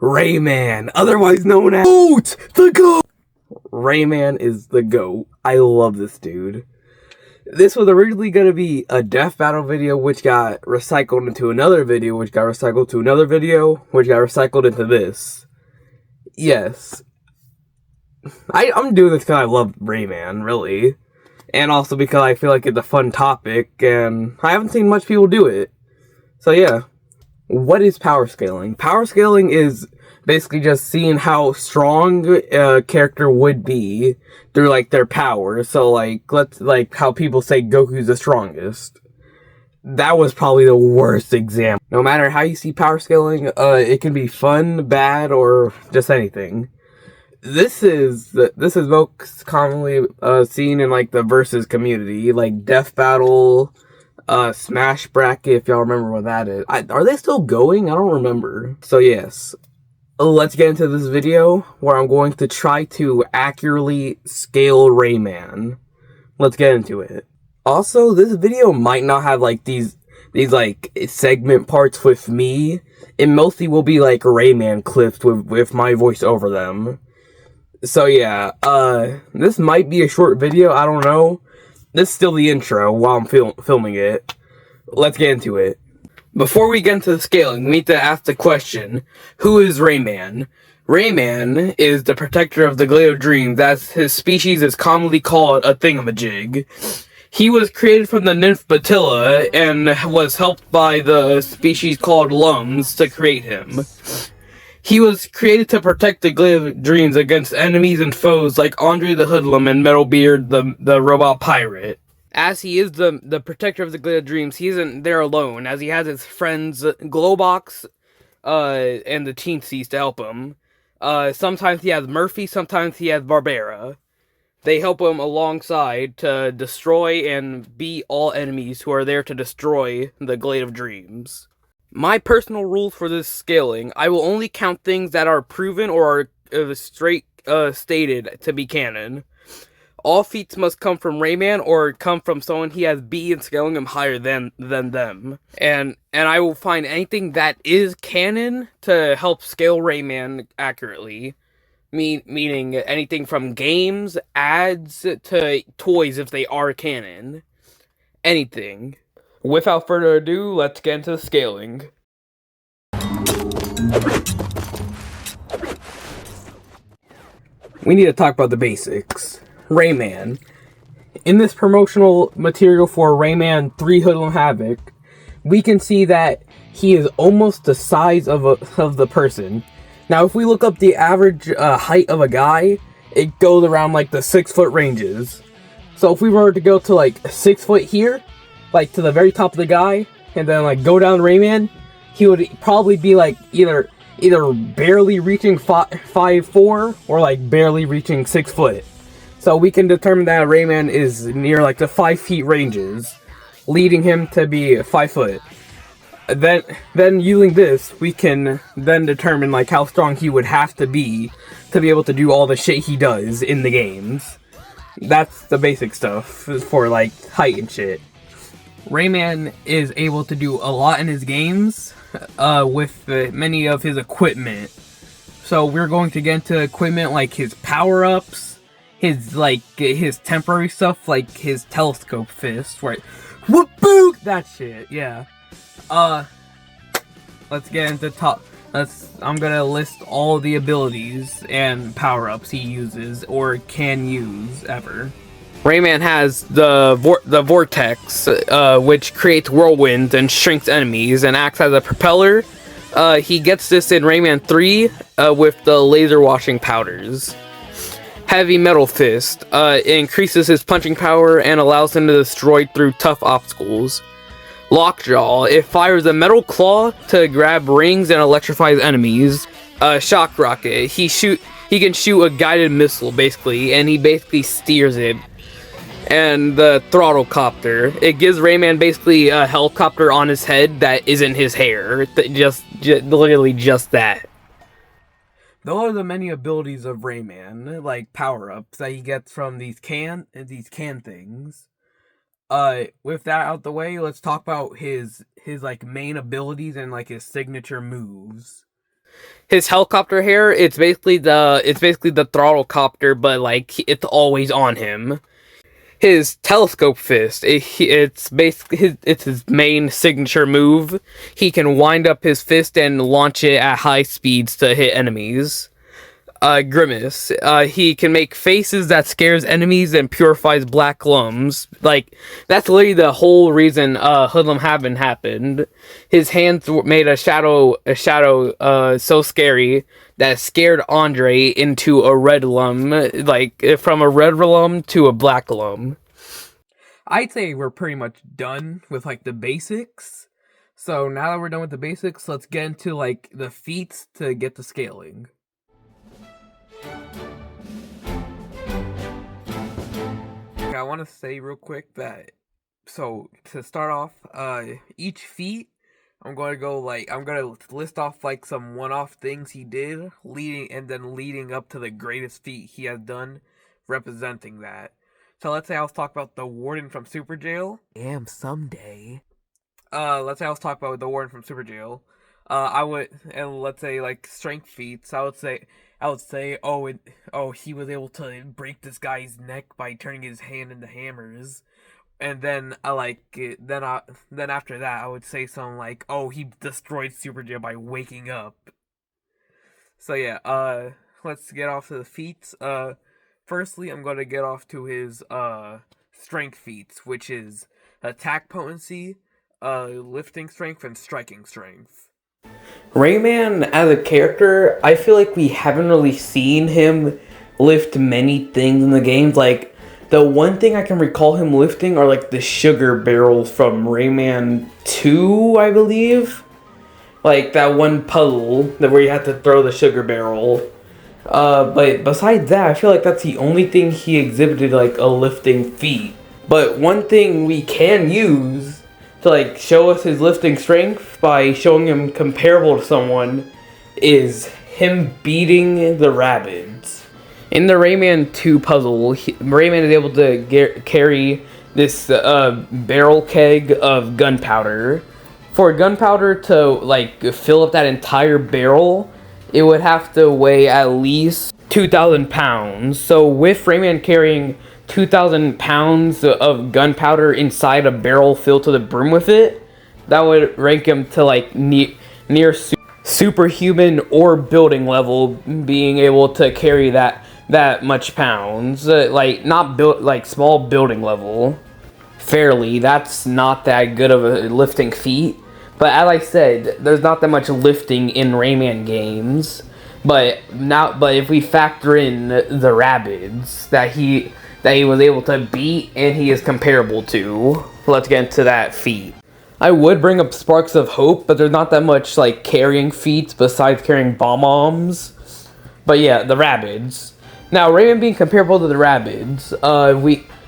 Rayman, otherwise known as GOAT, the GOAT. Rayman is the GOAT. I love this dude. This was originally going to be a death battle video, which got recycled into another video, which got recycled to another video, which got recycled into this. Yes. I'm doing this because I love Rayman, really. And also because I feel like it's a fun topic, and I haven't seen much people do it. So yeah. What is power scaling? Power scaling is basically just seeing how strong a character would be through, like, their power. So, like, how people say Goku's the strongest. That was probably the worst example. No matter how you see power scaling, it can be fun, bad, or just anything. This is most commonly seen in, like, the versus community, like Death Battle, Smash Bracket, if y'all remember what that is. Are they still going? I don't remember. So yes, let's get into this video where I'm going to try to accurately scale Rayman. Let's get into it. Also, this video might not have, like, these like segment parts with me. It mostly will be like Rayman clips with my voice over them. So yeah, this might be a short video, I don't know. This is still the intro while I'm filming it. Let's get into it. Before we get into the scaling, we need to ask the question, who is Rayman? Rayman is the protector of the Glade of Dreams, as his species is commonly called a thingamajig. He was created from the nymph Batilla, and was helped by the species called Lums to create him. He was created to protect the Glade of Dreams against enemies and foes like Andre the Hoodlum and Metalbeard the robot pirate. As he is the protector of the Glade of Dreams, he isn't there alone, as he has his friends Glowbox and the Teensies to help him. Sometimes he has Murphy, sometimes he has Barbera. They help him alongside to destroy and beat all enemies who are there to destroy the Glade of Dreams. My personal rules for this scaling: I will only count things that are proven or are straight stated to be canon. All feats must come from Rayman or come from someone he has beaten, scaling him higher than them. And I will find anything that is canon to help scale Rayman accurately. Meaning anything from games, ads, to toys if they are canon. Anything. Without further ado, let's get into the scaling. We need to talk about the basics. Rayman. In this promotional material for Rayman 3 Hoodlum Havoc, we can see that he is almost the size of the person. Now, if we look up the average height of a guy, it goes around, like, the 6 foot ranges. So if we were to go to, like, 6 foot here, like, to the very top of the guy, and then, like, go down Rayman, he would probably be, like, either barely reaching 5'4", or, like, barely reaching 6 foot. So we can determine that Rayman is near, like, the 5 feet ranges, leading him to be 5 foot. Then using this, we can then determine, like, how strong he would have to be able to do all the shit he does in the games. That's the basic stuff for, like, height and shit. Rayman is able to do a lot in his games with many of his equipment. So we're going to get into equipment like his power-ups, his temporary stuff, like his telescope fist, right? Whoop-boo! That shit, yeah. Let's get into I'm gonna list all the abilities and power-ups he uses or can use ever. Rayman has the Vortex, which creates whirlwinds and shrinks enemies and acts as a propeller. He gets this in Rayman 3 with the laser washing powders. Heavy Metal Fist increases his punching power and allows him to destroy through tough obstacles. Lockjaw, it fires a metal claw to grab rings and electrifies enemies. Shock Rocket, he can shoot a guided missile, basically, and he basically steers it. And the Throttle Copter, it gives Rayman basically a helicopter on his head that isn't his hair. Just literally just that. Those are the many abilities of Rayman, like power-ups that he gets from these can things. With that out the way, let's talk about his like main abilities and like his signature moves. his helicopter hair, it's basically the throttle copter, but like it's always on him. His telescope fist, it's basically his main signature move. He can wind up his fist and launch it at high speeds to hit enemies. Grimace, he can make faces that scares enemies and purifies black lumps. Like, that's literally the whole reason Hoodlum happened. His hands made a shadow so scary that scared Andre into a red lum, like from a red lum to a black lum. I'd say we're pretty much done with like the basics. So now that we're done with the basics, let's get into like the feats to get the scaling. Okay, I want to say real quick that, so to start off, each feat, I'm going to list off like some one-off things he did, leading up to the greatest feat he has done, representing that. So let's say I was talking about the warden from Super Jail. Damn, someday. Let's say I was talking about the warden from Super Jail. Let's say like strength feats. I would say, he was able to break this guy's neck by turning his hand into hammers. And then then after that, I would say something like, he destroyed Super Jail by waking up. So yeah, let's get off to the feats. Firstly, I'm gonna get off to his strength feats, which is attack potency, lifting strength, and striking strength. Rayman, as a character, I feel like we haven't really seen him lift many things in the games. Like, the one thing I can recall him lifting are, like, the sugar barrels from Rayman 2, I believe. Like, that one puzzle where you have to throw the sugar barrel. But besides that, I feel like that's the only thing he exhibited, like, a lifting feat. But one thing we can use to like show us his lifting strength by showing him comparable to someone is him beating the Rabbids. In the Rayman 2 puzzle, Rayman is able to carry this barrel keg of gunpowder. For gunpowder to like fill up that entire barrel, it would have to weigh at least 2,000 pounds. So with Rayman carrying 2,000 pounds of gunpowder inside a barrel filled to the brim with it, that would rank him to like near superhuman or building level, being able to carry that much pounds. Like not built like small building level. Fairly, that's not that good of a lifting feat. But as I said, there's not that much lifting in Rayman games. But if we factor in the Rabbids that he was able to beat and he is comparable to, let's get into that feat. I would bring up Sparks of Hope, but there's not that much like carrying feats besides carrying bomb-bombs. But yeah, the Rabbids. Now, Rayman being comparable to the Rabbids,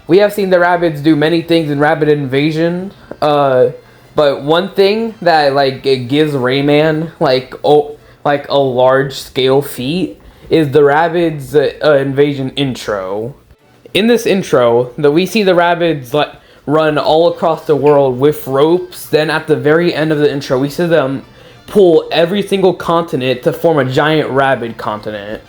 we have seen the Rabbids do many things in Rabbid Invasion. But one thing that like it gives Rayman like a large scale feat is the Rabbids Invasion intro. In this intro, we see the Rabbids like run all across the world with ropes. Then at the very end of the intro, we see them pull every single continent to form a giant Rabbid continent.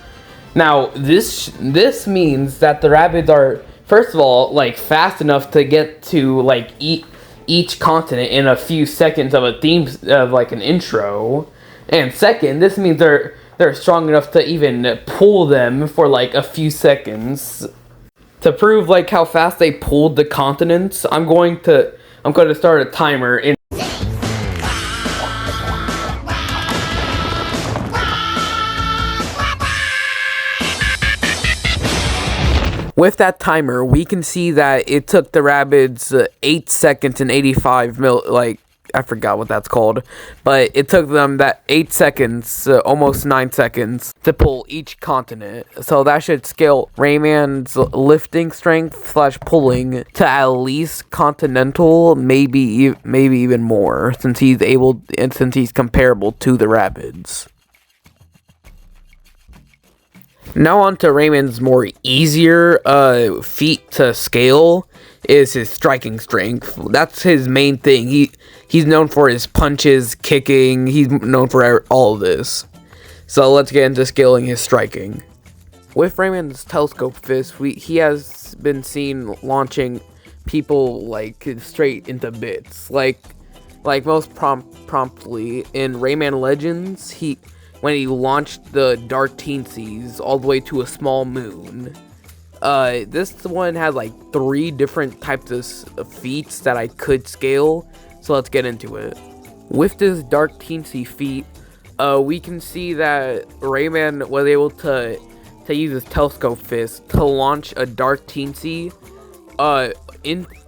Now, this means that the Rabbids are, first of all, like fast enough to get to like each continent in a few seconds of a theme of like an intro. And second, this means they're strong enough to even pull them for like a few seconds. To prove like how fast they pulled the continents, I'm going to start a timer in. With that timer, we can see that it took the Rabbids 8 seconds and 85 I forgot what that's called, but it took them that 8 seconds, almost 9 seconds, to pull each continent. So that should scale Rayman's lifting strength / pulling to at least continental, maybe even more, since he's comparable to the Rabbids. Now on to Rayman's more easier feat to scale is his striking strength. That's his main thing. He's known for his punches, kicking. He's known for all of this. So let's get into scaling his striking. With Rayman's telescope fist, he has been seen launching people like straight into bits. Like most promptly in Rayman Legends, when he launched the Dark Teensies all the way to a small moon. This one had like 3 different types of feats that I could scale, so let's get into it. With this Dark Teensy feat, we can see that Rayman was able to use his telescope fist to launch a Dark Teensy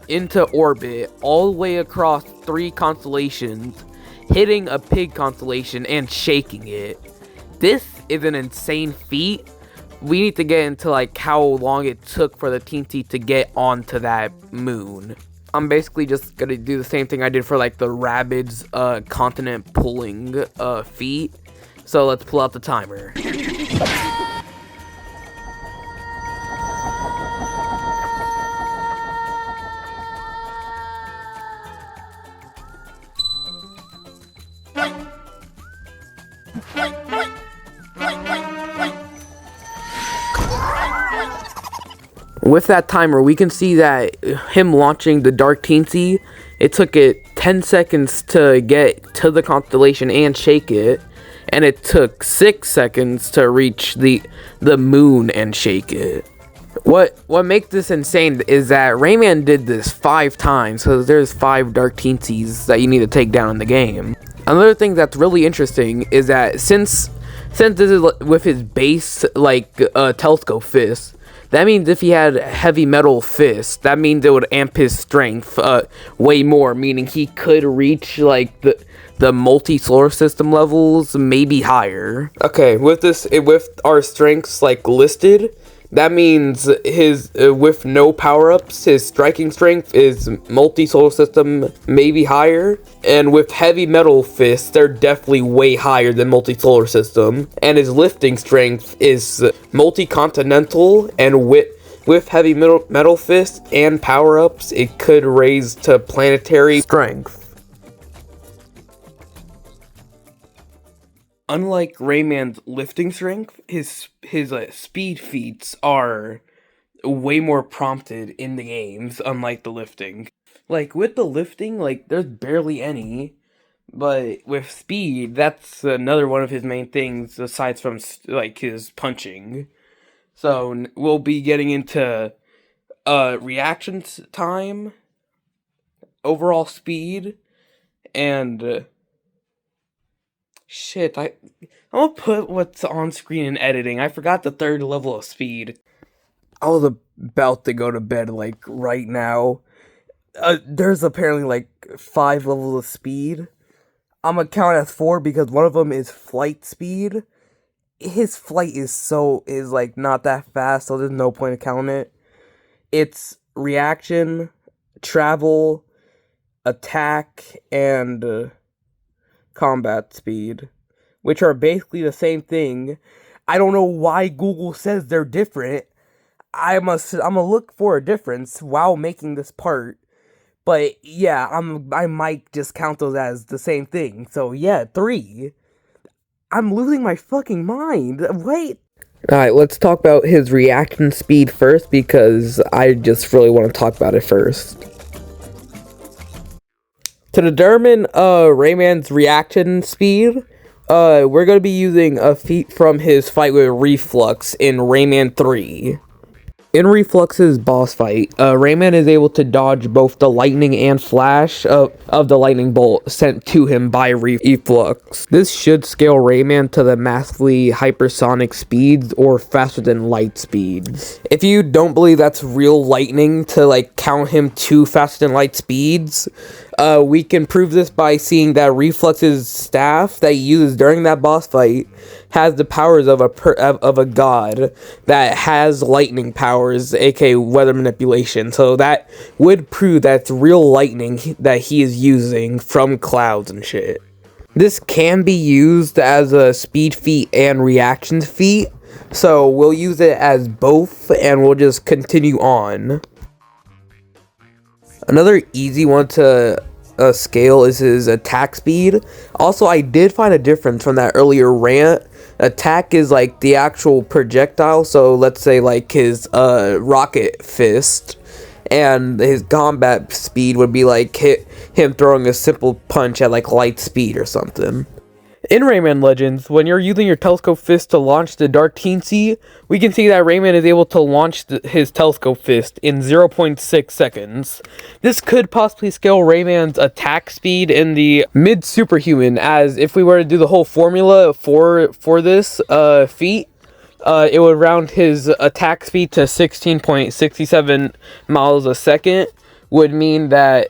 into orbit all the way across 3 constellations, hitting a pig constellation and shaking it. This is an insane feat. We need to get into like how long it took for the Teensy to get onto that moon. I'm basically just gonna do the same thing I did for like the Rabbids continent pulling feat. So let's pull out the timer. With that timer, we can see that him launching the Dark Teensy, it took it 10 seconds to get to the constellation and shake it, and it took 6 seconds to reach the moon and shake it. What makes this insane is that Rayman did this 5 times, so there's 5 Dark Teensies that you need to take down in the game. Another thing that's really interesting is that since this is with his base telescope fist, that means if he had heavy metal fist, that means it would amp his strength way more, meaning he could reach like the multi-solar system levels, maybe higher. Okay, with our strengths like listed, that means his with no power-ups, his striking strength is multi-solar system, maybe higher. And with heavy metal fists, they're definitely way higher than multi-solar system. And his lifting strength is multi-continental, and with heavy metal fists and power-ups, it could raise to planetary strength. Unlike Rayman's lifting strength, his speed feats are way more prompted in the games, unlike the lifting. Like, with the lifting, like, there's barely any, but with speed, that's another one of his main things, aside from, like, his punching. So, we'll be getting into, reaction time, overall speed, and, shit, I'm gonna put what's on screen in editing. I forgot the 3rd level of speed. I was about to go to bed, like, right now. There's apparently, like, 5 levels of speed. I'm gonna count as 4 because one of them is flight speed. His flight is like, not that fast, so there's no point in counting it. It's reaction, travel, attack, and combat speed, which are basically the same thing. I don't know why Google says they're different. I'm gonna look for a difference while making this part. But yeah, I might just count those as the same thing. So yeah, 3. I'm losing my fucking mind. Wait. Alright, let's talk about his reaction speed first, because I just really want to talk about it first. To determine Rayman's reaction speed, we're going to be using a feat from his fight with Reflux in Rayman 3. In Reflux's boss fight, Rayman is able to dodge both the lightning and flash of the lightning bolt sent to him by Reflux. This should scale Rayman to the massively hypersonic speeds or faster than light speeds. If you don't believe that's real lightning to like count him to faster than light speeds, we can prove this by seeing that Reflux's staff that he uses during that boss fight has the powers of a god that has lightning powers, aka weather manipulation. So that would prove that's real lightning that he is using from clouds and shit. This can be used as a speed feat and reaction feat, so we'll use it as both and we'll just continue on. Another easy one to scale is his attack speed. Also, I did find a difference from that earlier rant. Attack is like the actual projectile, so let's say like his rocket fist, and his combat speed would be like him throwing a simple punch at like light speed or something. In Rayman Legends, when you're using your telescope fist to launch the Dark Teensy, we can see that Rayman is able to launch his telescope fist in 0.6 seconds. This could possibly scale Rayman's attack speed in the mid-superhuman, as if we were to do the whole formula for this feat, it would round his attack speed to 16.67 miles a second, would mean that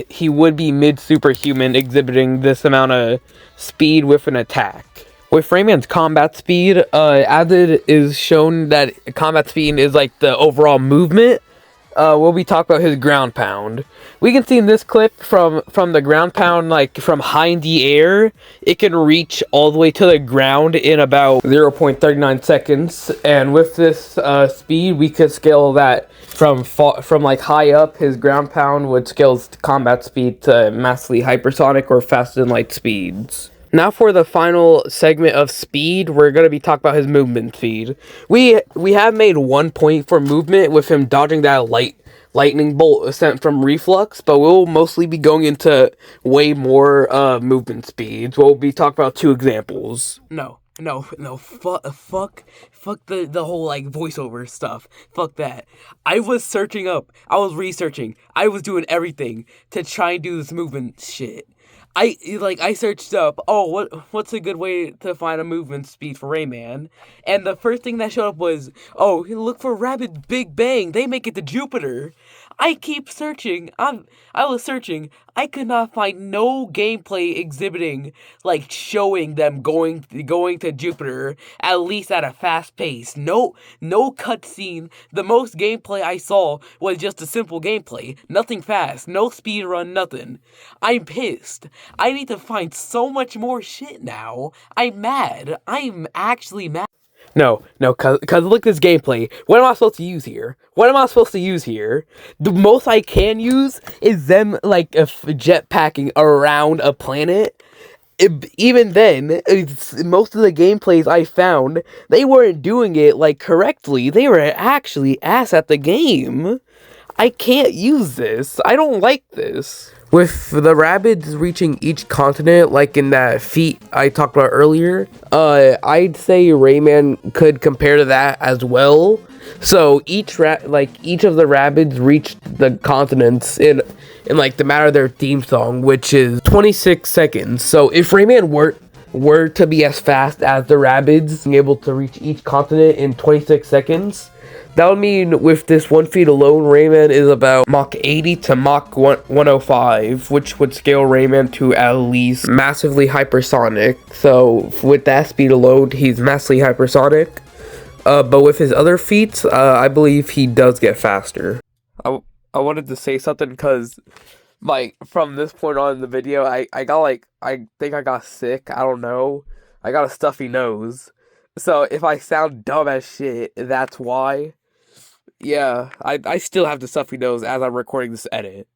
he would be mid-superhuman, exhibiting this amount of speed with an attack. With Rayman's combat speed, as it is shown that combat speed is like the overall movement, we'll be talking about his ground pound. We can see in this clip from the ground pound, like from high in the air, it can reach all the way to the ground in about 0.39 seconds. And with this speed, we could scale that from like high up. His ground pound would scale his combat speed to massively hypersonic or faster than light speeds. Now for the final segment of speed, we're going to be talking about his movement speed. We have made 1 point for movement with him dodging that lightning bolt sent from Reflux, but we'll mostly be going into way more movement speeds. We'll be talking about 2 examples. No, fuck the whole like voiceover stuff. Fuck that. I was researching, I was doing everything to try and do this movement shit. I searched up, what's a good way to find a movement speed for Rayman? And the first thing that showed up was, look for Rabid Big Bang. They make it to Jupiter. I keep searching. I was searching. I could not find no gameplay exhibiting, like showing them going to Jupiter, at least at a fast pace. No cutscene. The most gameplay I saw was just a simple gameplay. Nothing fast. No speed run. Nothing. I'm pissed. I need to find so much more shit now. I'm mad. I'm actually mad. No, cause look at this gameplay. What am I supposed to use here? The most I can use is them, like, jetpacking around a planet. Even then, most of the gameplays I found, they weren't doing it, like, correctly. They were actually ass at the game. I can't use this. I don't like this. With the Rabbids reaching each continent, like in that feat I talked about earlier, I'd say Rayman could compare to that as well. So each of the Rabbids reached the continents in like the matter of their theme song, which is 26 seconds. So if Rayman were to be as fast as the Rabbids, being able to reach each continent in 26 seconds, that would mean with this 1 feat alone, Rayman is about Mach 80 to Mach 105, which would scale Rayman to at least massively hypersonic. So with that speed alone, he's massively hypersonic. But with his other feats, I believe he does get faster. I wanted to say something because, like, from this point on in the video, I think I got sick. I don't know. I got a stuffy nose. So if I sound dumb as shit, that's why. Yeah, I still have the stuffy nose as I'm recording this edit.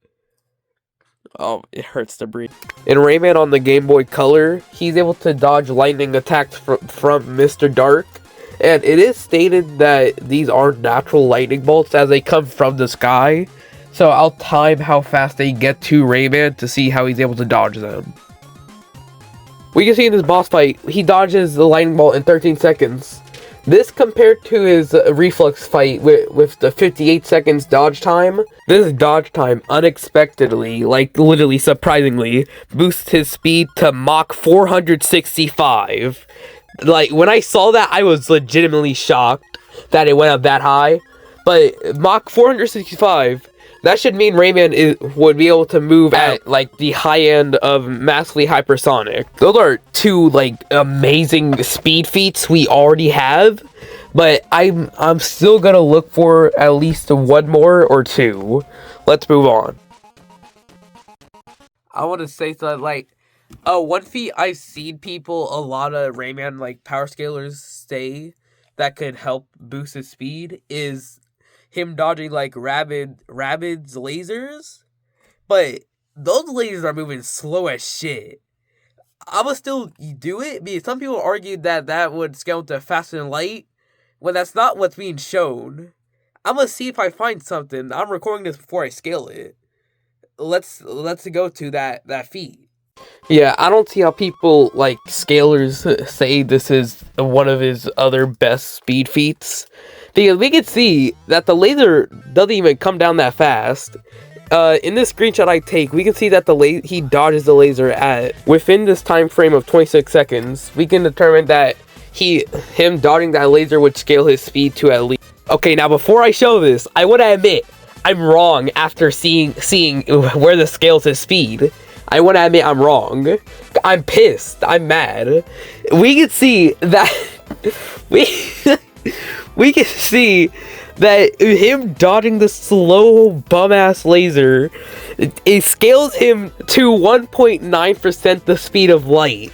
Oh, it hurts to breathe. In Rayman on the Game Boy Color, he's able to dodge lightning attacks from Mr. Dark. And it is stated that these aren't natural lightning bolts as they come from the sky. So I'll time how fast they get to Rayman to see how he's able to dodge them. We can see in this boss fight, he dodges the lightning bolt in 13 seconds. This compared to his reflux fight with the 58 seconds dodge time. This dodge time unexpectedly, like literally surprisingly, boosts his speed to Mach 465. Like, when I saw that, I was legitimately shocked that it went up that high. But Mach 465, that should mean Rayman would be able to move at, like, the high end of massively hypersonic. Those are 2, like, amazing speed feats we already have. But I'm still gonna look for at least 1 more or 2. Let's move on. I want to say something, like, 1 feat I've seen people, a lot of Rayman, like, power scalers say that could help boost his speed is him dodging, like, Rabid's lasers, but those lasers are moving slow as shit. I would still do it because some people argued that that would scale to faster than light when that's not what's being shown. I'm gonna see if I find something. I'm recording this before I scale it. Let's go to that feat. Yeah, I don't see how people like scalers say this is one of his other best speed feats. Because we can see that the laser doesn't even come down that fast. In this screenshot I take, we can see that he dodges the laser at within this time frame of 26 seconds. We can determine that him dodging that laser would scale his speed to at least. Okay, now before I show this, I want to admit I'm wrong after seeing where this scales his speed. I want to admit I'm wrong. I'm pissed. I'm mad. We can see that we can see that him dodging the slow bum-ass laser, it scales him to 1.9% the speed of light.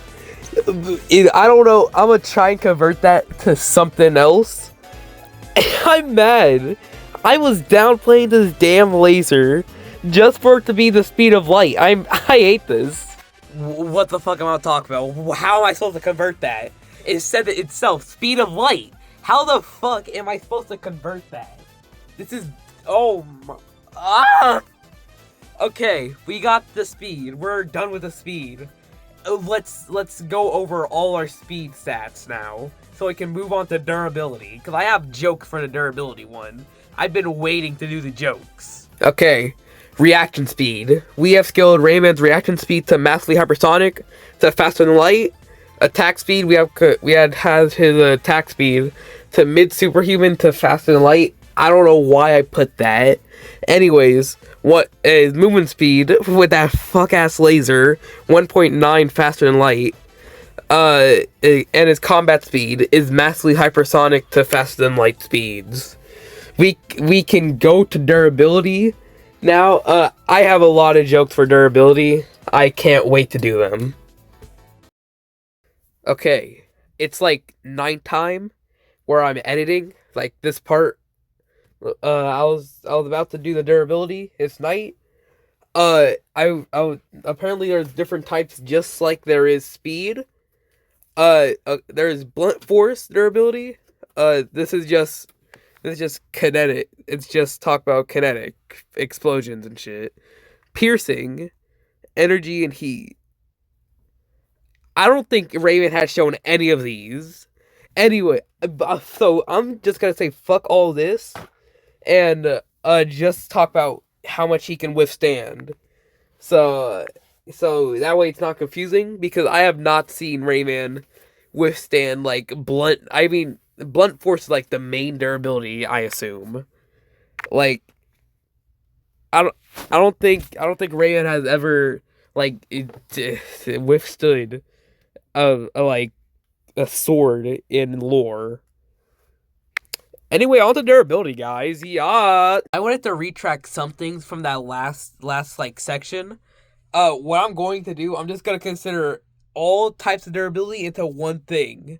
I don't know. I'm gonna try and convert that to something else. I'm mad. I was downplaying this damn laser just for it to be the speed of light. I hate this. What the fuck am I talking about? How am I supposed to convert that? It said it itself, speed of light. How the fuck am I supposed to convert that? This is... Oh my... Ah! Okay, we got the speed. We're done with the speed. Let's go over all our speed stats now, so we can move on to durability. Because I have joke for the durability one. I've been waiting to do the jokes. Okay, reaction speed. We have scaled Rayman's reaction speed to massively hypersonic, to faster than light. Attack speed, has his attack speed to mid superhuman to faster than light. I don't know why I put that. Anyways, what is movement speed with that fuck ass laser? 1.9 faster than light. And his combat speed is massively hypersonic to faster than light speeds. We can go to durability now. I have a lot of jokes for durability. I can't wait to do them. Okay, it's like nighttime where I'm editing, like this part. I was about to do the durability. It's night. Apparently there's different types, just like there is speed. There's blunt force durability. This is just kinetic. It's just talk about kinetic explosions and shit. Piercing, energy and heat. I don't think Rayman has shown any of these. Anyway, so I'm just gonna say fuck all this, and just talk about how much he can withstand. So that way it's not confusing, because I have not seen Rayman withstand like blunt. I mean, blunt force is like the main durability, I assume. Like, I don't think Rayman has ever like withstood like a sword in lore. Anyway, on to durability, guys. Yeah, I wanted to retract some things from that last like section. What I'm going to do, I'm just gonna consider all types of durability into one thing.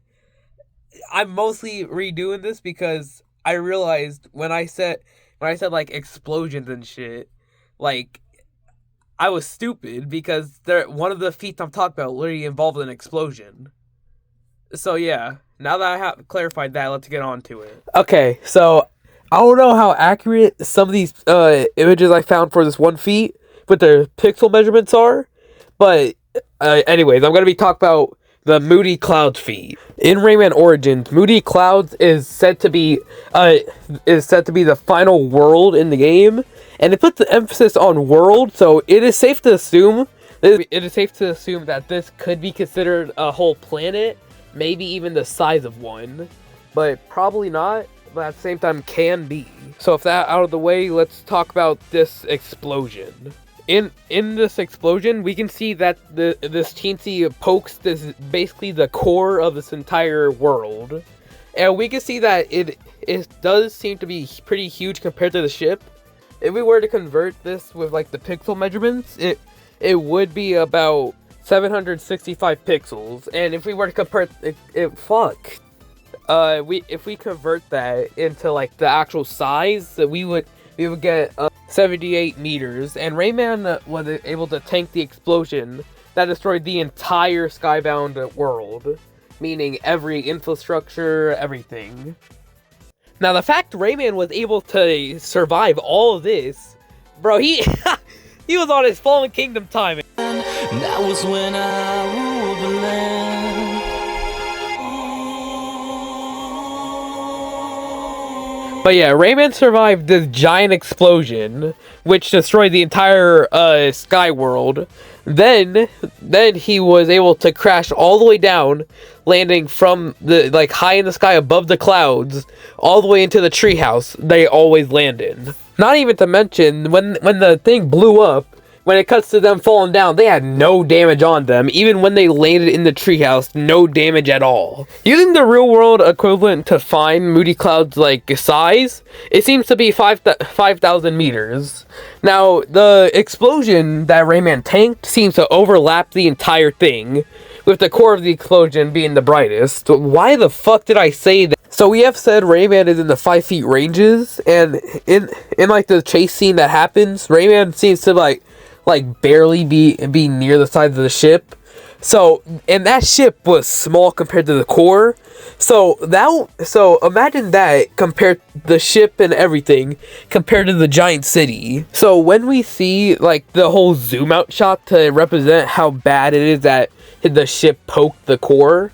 I'm mostly redoing this because I realized when I said like explosions and shit, like, I was stupid, because one of the feats I'm talking about literally involved an explosion. So yeah, now that I have clarified that, let's get on to it. Okay, so I don't know how accurate some of these images I found for this one feat with their pixel measurements are, but anyways, I'm gonna be talking about the Moody Clouds feat. In Rayman Origins, Moody Clouds is said to be the final world in the game, and it puts the emphasis on world, so it is safe to assume that this could be considered a whole planet, maybe even the size of one, but probably not, but at the same time can be. So if that out of the way, let's talk about this explosion. In this explosion, we can see that this teensy pokes this basically the core of this entire world, and we can see that it does seem to be pretty huge compared to the ship. If we were to convert this with like the pixel measurements, it would be about 765 pixels, and if we were to compare if we convert that into like the actual size, we would get 78 meters, and Rayman was able to tank the explosion that destroyed the entire skybound world, meaning every infrastructure, everything. Now, the fact Rayman was able to survive all of this, bro, he he was on his Fallen Kingdom timing. That was when I ruled the land. But yeah, Rayman survived this giant explosion, which destroyed the entire sky world. Then he was able to crash all the way down, landing from the high in the sky above the clouds, all the way into the treehouse they always land in. Not even to mention when the thing blew up. When it cuts to them falling down, they had no damage on them. Even when they landed in the treehouse, no damage at all. Using the real-world equivalent to find Moody Cloud's size, it seems to be 5,000 meters. Now, the explosion that Rayman tanked seems to overlap the entire thing, with the core of the explosion being the brightest. Why the fuck did I say that? So we have said Rayman is in the 5 feet ranges, and in the chase scene that happens, Rayman seems to barely be near the side of the ship. So, and that ship was small compared to the core. So imagine that compared the ship and everything compared to the giant city. So when we see the whole zoom out shot to represent how bad it is that the ship poked the core,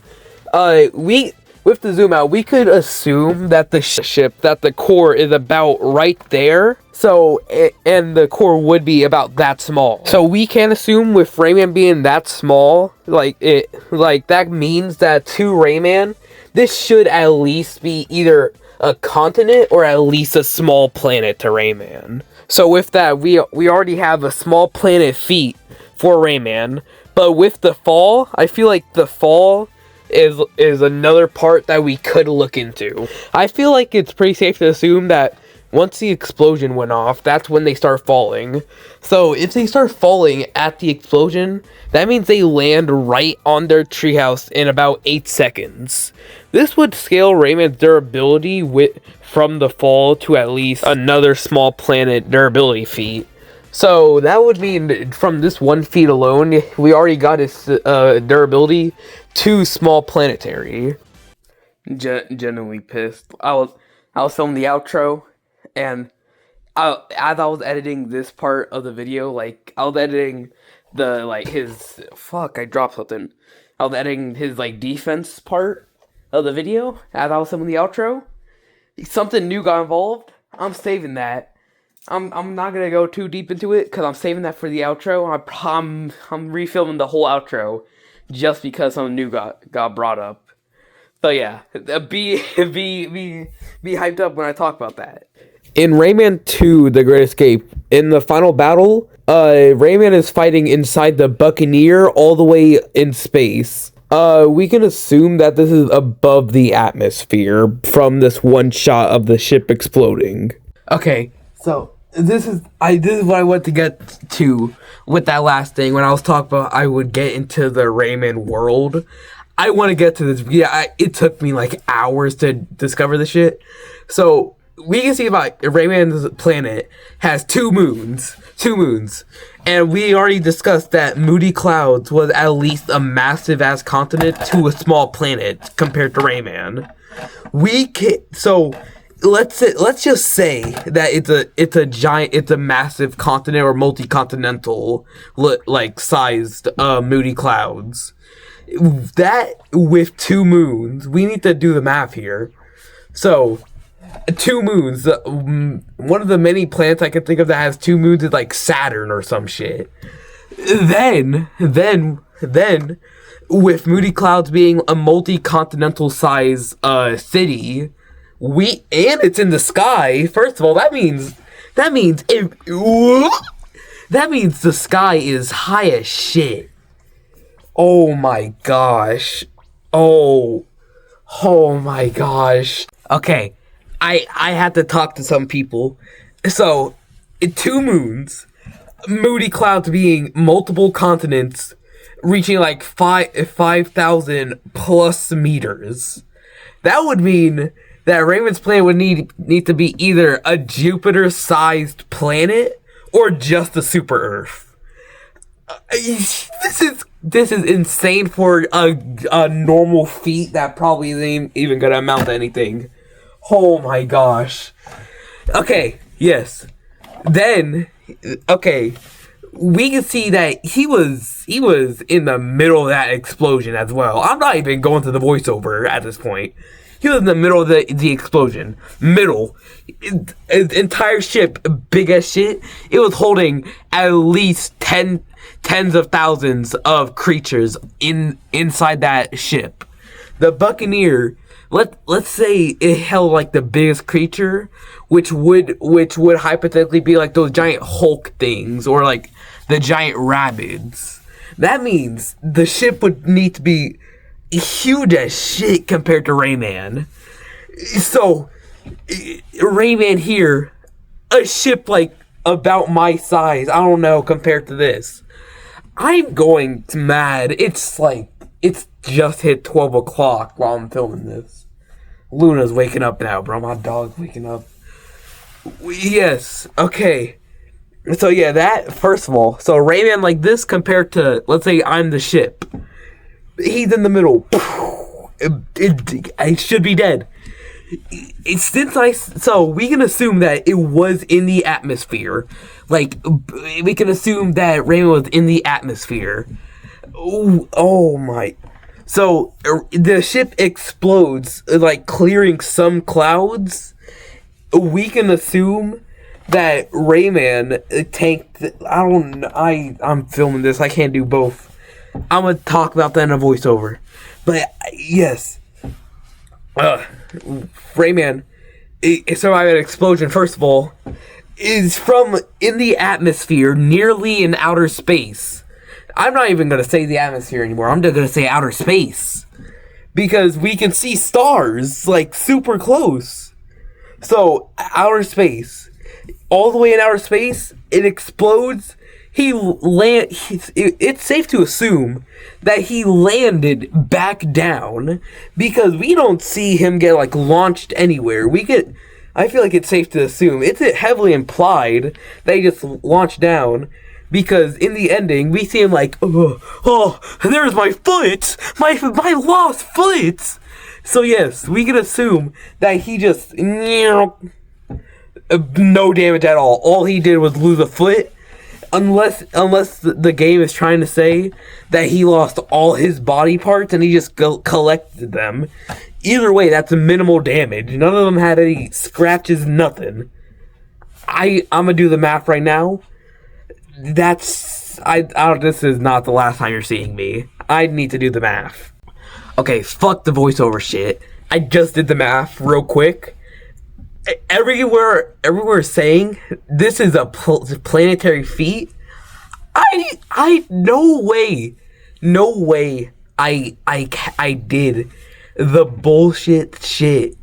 with the zoom out, we could assume that the core is about right there. So, and the core would be about that small. So we can assume with Rayman being that small, that means that to Rayman, this should at least be either a continent or at least a small planet to Rayman. So with that, we already have a small planet feat for Rayman. But with the fall, I feel like the fall is another part that we could look into. I feel like it's pretty safe to assume that once the explosion went off, that's when they start falling. So if they start falling at the explosion, that means they land right on their treehouse in about 8 seconds. This would scale Rayman's durability from the fall to at least another small planet durability feat. So that would mean from this 1 feat alone, we already got his durability to small planetary. Genuinely pissed. I was filming the outro, and as I was editing this part of the video, I was editing his I dropped something. I was editing his defense part of the video as I was filming the outro. Something new got involved. I'm saving that. I'm not gonna go too deep into it because I'm saving that for the outro. I'm refilming the whole outro just because something new got brought up. So yeah, be hyped up when I talk about that. In Rayman 2: The Great Escape, in the final battle, Rayman is fighting inside the Buccaneer all the way in space. We can assume that this is above the atmosphere from this one shot of the ship exploding. Okay. So, this is what I want to get to with that last thing. When I was talking about I would get into the Rayman world, I want to get to this. Yeah, it took me hours to discover this shit. So, we can see about Rayman's planet has 2 moons. And we already discussed that Moody Clouds was at least a massive-ass continent to a small planet compared to Rayman. Let's just say that it's a massive continent or multi-continental sized Moody Clouds. That with 2 moons, we need to do the math here. So 2 moons. One of the many planets I can think of that has 2 moons is Saturn or some shit. Then with Moody Clouds being a multi-continental size city. And it's in the sky. First of all, that means the sky is high as shit. Oh my gosh. Oh my gosh. Okay, I had to talk to some people. So, 2 moons, Moody Clouds being multiple continents, reaching 5,000 plus meters. That would mean that Rayman's planet would need to be either a Jupiter-sized planet or just a super Earth. This is insane for a normal feat that probably isn't even gonna amount to anything. Oh my gosh. Okay, yes. Then, okay, we can see that he was in the middle of that explosion as well. I'm not even going to the voiceover at this point. He was in the middle of the explosion. Middle. Entire ship, big as shit. It was holding at least tens of thousands of creatures inside that ship. The Buccaneer, let's say it held like the biggest creature, which would hypothetically be like those giant Hulk things or like the giant rabbits. That means the ship would need to be huge as shit compared to Rayman. So Rayman here, a ship like about my size, I don't know, compared to this. I'm going mad. It's just hit 12 o'clock while I'm filming this. Luna's waking up now, bro. My dog's waking up. Yes, okay. So yeah, that, first of all, so Rayman like this compared to, let's say I'm the ship. He's in the middle. I should be dead. So we can assume that it was in the atmosphere. Like, we can assume that Rayman was in the atmosphere. Oh my. So, the ship explodes, like, clearing some clouds. We can assume that Rayman tanked. I'm filming this. I can't do both. I'm gonna talk about that in a voiceover. But, yes. Rayman survived an explosion, first of all, is from in the atmosphere, nearly in outer space. I'm not even going to say the atmosphere anymore. I'm just going to say outer space. Because we can see stars, like, super close. So, outer space. All the way in outer space, it explodes. It's safe to assume that he landed back down because we don't see him get like launched anywhere. I feel like it's safe to assume it's heavily implied that he just launched down because in the ending we see him like, oh, there's my foot, my lost foot. So yes, we can assume that he just no damage at all. All he did was lose a foot. Unless the game is trying to say that he lost all his body parts and he just collected them. Either way, that's minimal damage. None of them had any scratches, nothing. I'm gonna do the math right now. This is not the last time you're seeing me. I need to do the math. Okay, fuck the voiceover shit. I just did the math real quick. Everywhere saying this is a planetary feat. No way I did the bullshit shit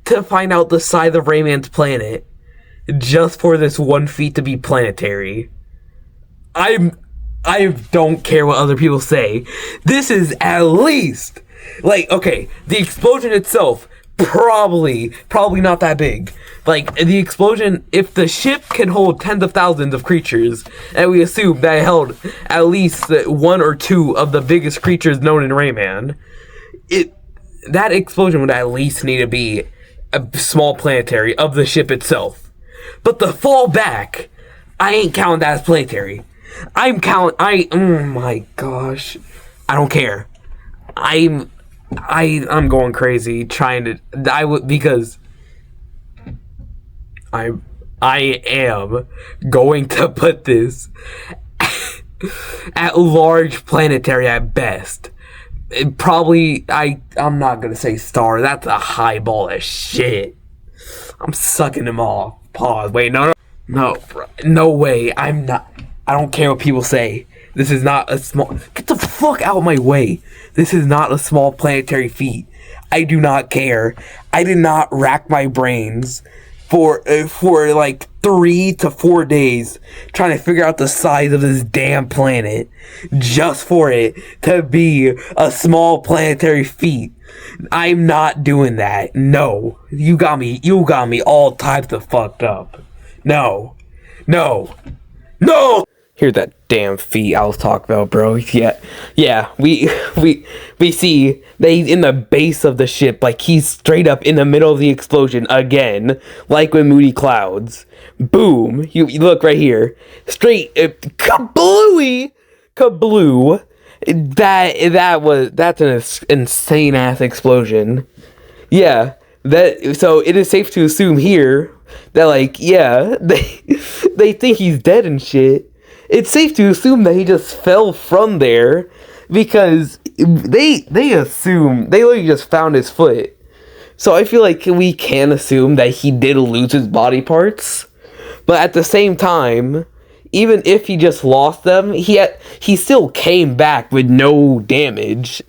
to find out the size of Rayman's planet just for this one feat to be planetary. I don't care what other people say. This is at least like, okay, the explosion itself probably not that big. Like, the explosion, if the ship can hold tens of thousands of creatures, and we assume that it held at least one or two of the biggest creatures known in Rayman, that explosion would at least need to be a small planetary of the ship itself. But the fall back, I ain't counting that as planetary. Oh my gosh. I don't care. I'm going crazy trying to because I am going to put this at large planetary at best. I'm not gonna say star. That's a high ball of shit. I'm sucking them off. Pause. Wait, no, bro. No way. I'm not. I don't care what people say. This is not a small. Get the fuck out of my way. This is not a small planetary feat. I do not care. I did not rack my brains for like 3 to 4 days trying to figure out the size of this damn planet just for it to be a small planetary feat. I'm not doing that. No. You got me all types of fucked up. No. Here's that damn feat I was talking about, bro. Yeah. We see they in the base of the ship, like he's straight up in the middle of the explosion again, like with Moody Clouds. Boom! You look right here, straight kablooey, kabloo. That's an insane ass explosion. Yeah, so it is safe to assume here that like they think he's dead and shit. It's safe to assume that he just fell from there because they assume they literally just found his foot. So I feel like we can assume that he did lose his body parts, but at the same time, even if he just lost them, he still came back with no damage.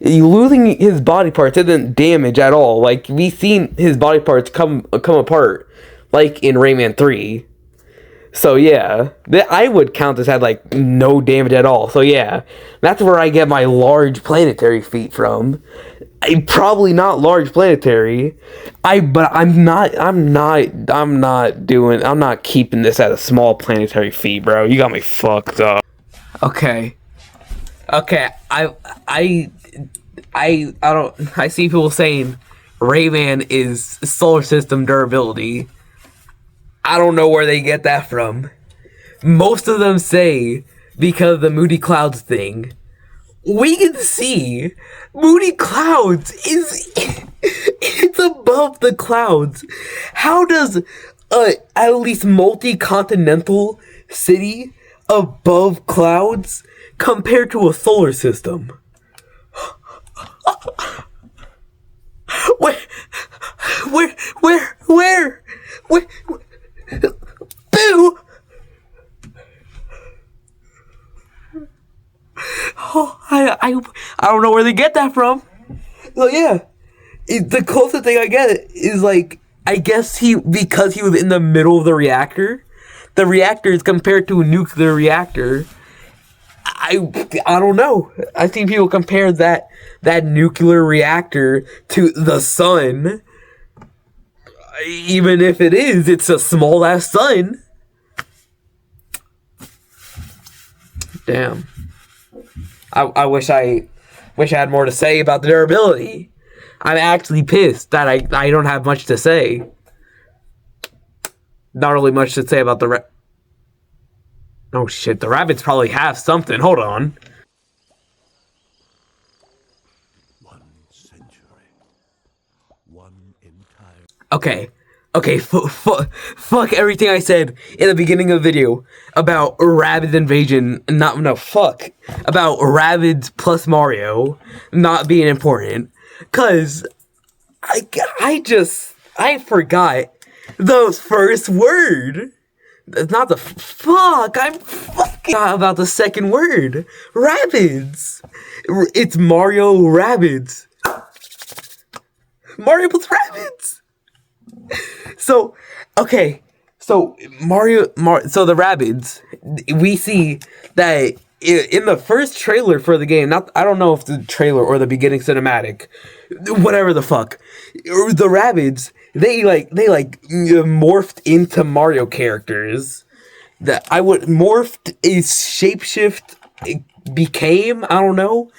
Losing his body parts isn't damage at all. Like we've seen his body parts come apart, like in Rayman 3. So yeah, I would count this as like no damage at all. So yeah, that's where I get my large planetary feat from. Probably not large planetary. But I'm not keeping this at a small planetary feat, bro. You got me fucked up. Okay. I see people saying Rayman is solar system durability. I don't know where they get that from. Most of them say because of the Moody Clouds thing. We can see Moody Clouds it's above the clouds. How does at least multi-continental city above clouds compare to a solar system? Where? Boo! Oh, I don't know where they get that from. So yeah, the closest thing I get is like, I guess because he was in the middle of the reactor is compared to a nuclear reactor. I don't know. I've seen people compare that nuclear reactor to the sun. Even if it's a small ass sun. Damn. I wish I had more to say about the durability. I'm actually pissed that I don't have much to say. Not really much to say about the oh shit, the rabbits probably have something. Hold on. 1 century. 1 entire... Okay, fuck everything I said in the beginning of the video about Rabbids invasion. Fuck about Rabbids plus Mario not being important. Cause I forgot the first word. Not the fuck. I'm fucking about the second word. Rabbids. It's Mario Rabbids. Mario plus Rabbids. So, okay. So the Rabbids, we see that in the first trailer for the game, I don't know if the trailer or the beginning cinematic, whatever the fuck, the Rabbids, they morphed into Mario characters. That morphed is shapeshift became, I don't know.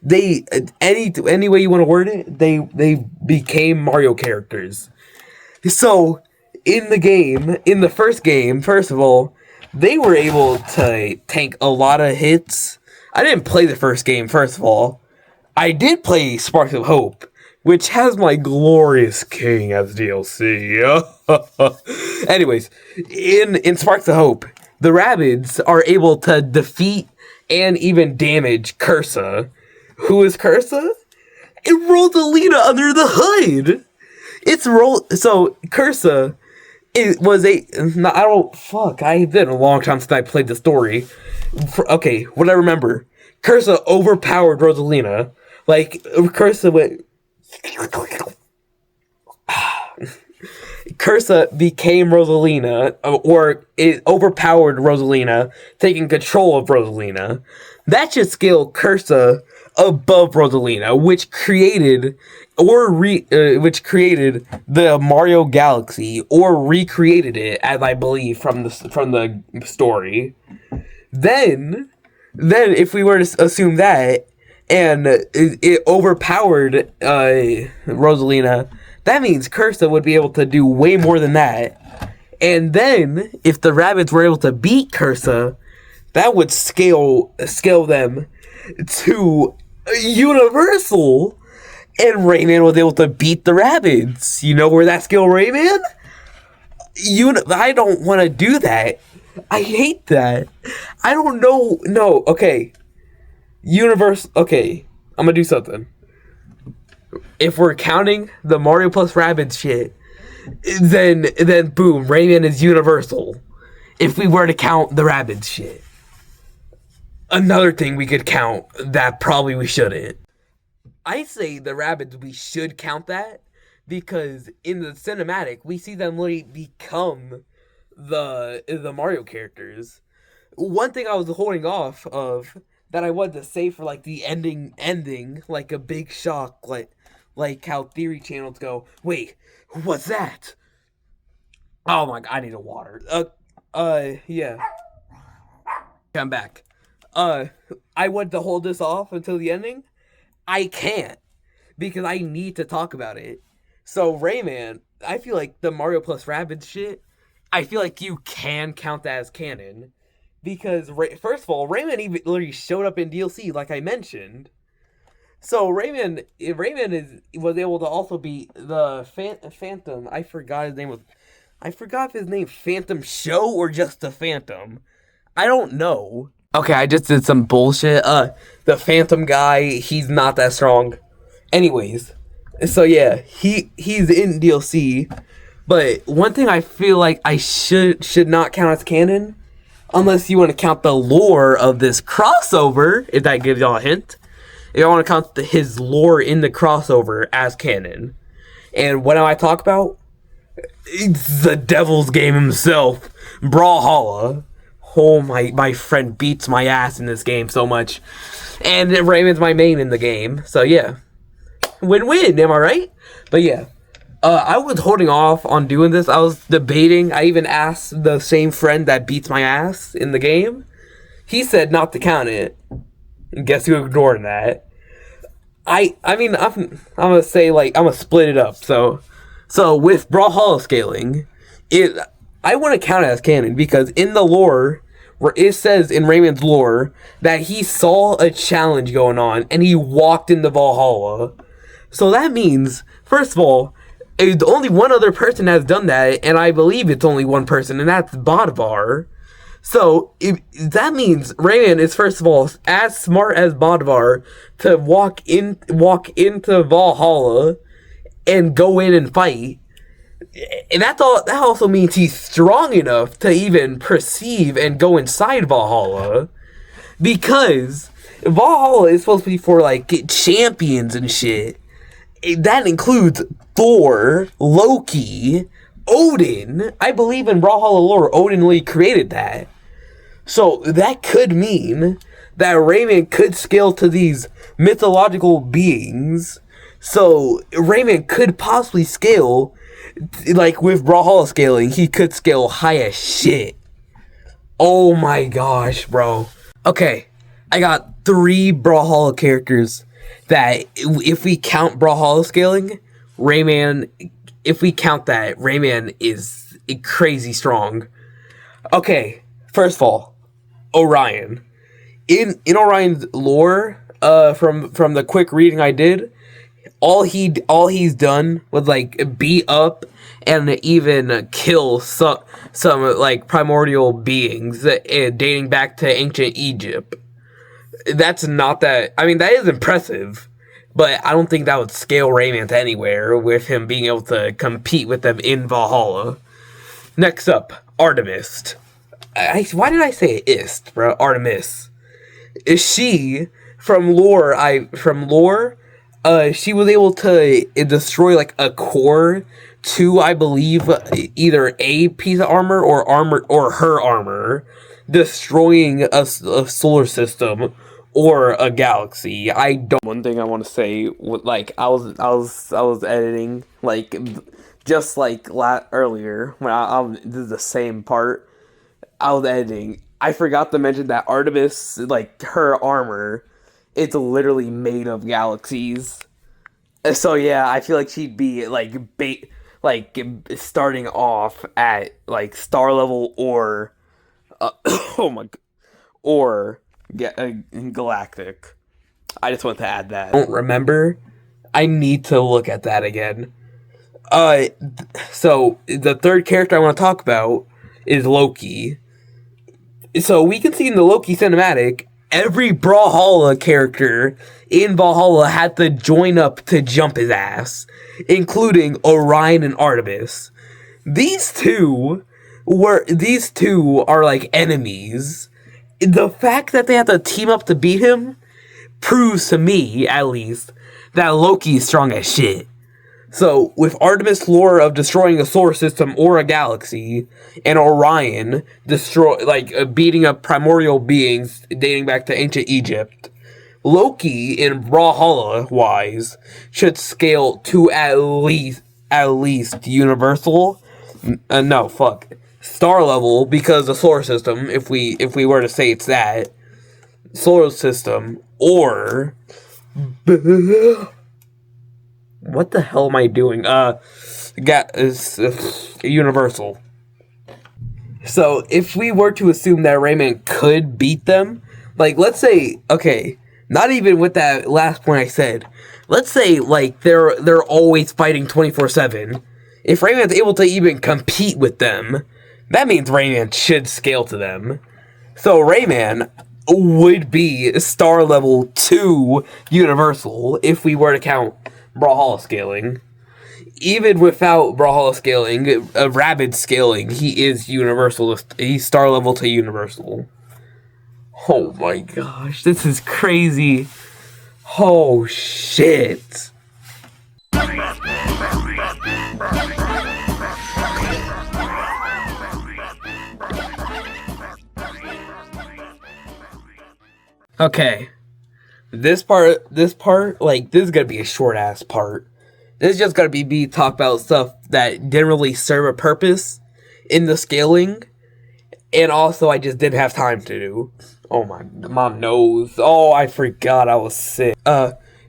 They any way you want to word it, they became Mario characters. So in the first game, first of all, they were able to tank a lot of hits. I didn't play the first game, first of all. I did play Sparks of Hope, which has my Glorious King as DLC. Anyways, in Sparks of Hope, the Rabbids are able to defeat and even damage Cursa. Who is Cursa? And Rosalina under the hood. So Cursa was I've been a long time since I played the story. Okay, what I remember, Cursa overpowered Rosalina. Like, Cursa went... Cursa became Rosalina, or it overpowered Rosalina, taking control of Rosalina. That should scale Cursa above Rosalina, which created the Mario Galaxy, or recreated it, as I believe from the story. Then if we were to assume that, and it overpowered Rosalina, that means Cursa would be able to do way more than that. And then, if the rabbits were able to beat Cursa, that would scale them to Universal, and Rayman was able to beat the rabbits. You know where that scale Rayman? I don't want to do that. I hate that. I don't know. No, okay. Okay, I'm gonna do something. If we're counting the Mario plus Rabbids shit, then boom, Rayman is Universal. If we were to count the Rabbids shit. Another thing we could count that probably we shouldn't. I say the Rabbids, we should count that, because in the cinematic, we see them literally become the Mario characters. One thing I was holding off of that I wanted to say for like the ending, like a big shock, like how theory channels go, wait, what's that? Oh my god, I need a water. Yeah. I'm back. I wanted to hold this off until the ending. I can't, because I need to talk about it. So Rayman, I feel like the Mario plus Rabbids shit, I feel like you can count that as canon. Because, first of all, Rayman even literally showed up in DLC, like I mentioned. So Rayman was able to also be the Phantom. I forgot his name I forgot if his name Phantom Show or just the Phantom. I don't know. Okay, I just did some bullshit. The Phantom guy, he's not that strong. Anyways, so yeah, he's in DLC. But one thing I feel like I should not count as canon, unless you want to count the lore of this crossover, if that gives y'all a hint. If y'all want to count his lore in the crossover as canon. And what am I talking about? It's the devil's game himself, Brawlhalla. Oh, my friend beats my ass in this game so much. And Rayman's my main in the game. So yeah. Win-win, am I right? But yeah. I was holding off on doing this. I was debating. I even asked the same friend that beats my ass in the game. He said not to count it. And guess who ignored that? I mean, I'm gonna say, like, I'm gonna split it up. So with Brawlhalla scaling, I want to count it as canon, because in the lore, where it says in Rayman's lore that he saw a challenge going on and he walked into Valhalla. So that means, first of all, only one other person has done that, and I believe it's only one person, and that's Bolivar. So that means Rayman is, first of all, as smart as Bolivar to walk into Valhalla and go in and fight. And that also means he's strong enough to even perceive and go inside Valhalla, because Valhalla is supposed to be for like champions and shit. That includes Thor, Loki, Odin. I believe in Brawlhalla lore, Odin really created that. So that could mean that Rayman could scale to these mythological beings. So Rayman could possibly scale, like with Brawlhalla scaling, he could scale high as shit. Oh my gosh, bro. Okay, I got 3 Brawlhalla characters that, if we count Brawlhalla scaling, Rayman, if we count that, Rayman is crazy strong. Okay, first of all, Orion. In Orion's lore, from the quick reading I did, all he's done was like beat up and even kill some like primordial beings dating back to ancient Egypt. That's not that. I mean, that is impressive, but I don't think that would scale Rayman to anywhere with him being able to compete with them in Valhalla. Next up, Artemis. Why did I say ist, bro? Artemis. Is she from lore? She was able to destroy like a core to, I believe, either a piece of armor or her armor, destroying a solar system or a galaxy. I don't. One thing I want to say, like I was editing, like just like earlier when this is the same part. I was editing. I forgot to mention that Artemis, like, her armor, it's literally made of galaxies. So yeah, I feel like she'd be like starting off at like star level or oh my or galactic. I just want to add that. I don't remember. I need to look at that again. So the third character I want to talk about is Loki. So we can see in the Loki cinematic, every Brawlhalla character in Valhalla had to join up to jump his ass, including Orion and Artemis. These two are like enemies. The fact that they have to team up to beat him proves to me, at least, that Loki is strong as shit. So, with Artemis' lore of destroying a solar system or a galaxy, and Orion beating up primordial beings dating back to ancient Egypt, Loki, in Brawlhalla-wise, should scale to at least universal. Star level, because the solar system, if we were to say it's that, solar system, or what the hell am I doing? Universal. So, if we were to assume that Rayman could beat them, like, let's say, okay, not even with that last point I said, let's say, like, they're always fighting 24/7. If Rayman's able to even compete with them, that means Rayman should scale to them. So, Rayman would be star level 2 universal if we were to count Brawlhalla scaling. Even without Brawlhalla scaling, Rabid scaling, he is universal. He's star level to universal. Oh my gosh, this is crazy. Oh shit. Okay. This part, like, this is gonna be a short ass part. This is just gonna be me talk about stuff that didn't really serve a purpose in the scaling, and also I just didn't have time to do. Oh my nose. Oh, I forgot I was sick.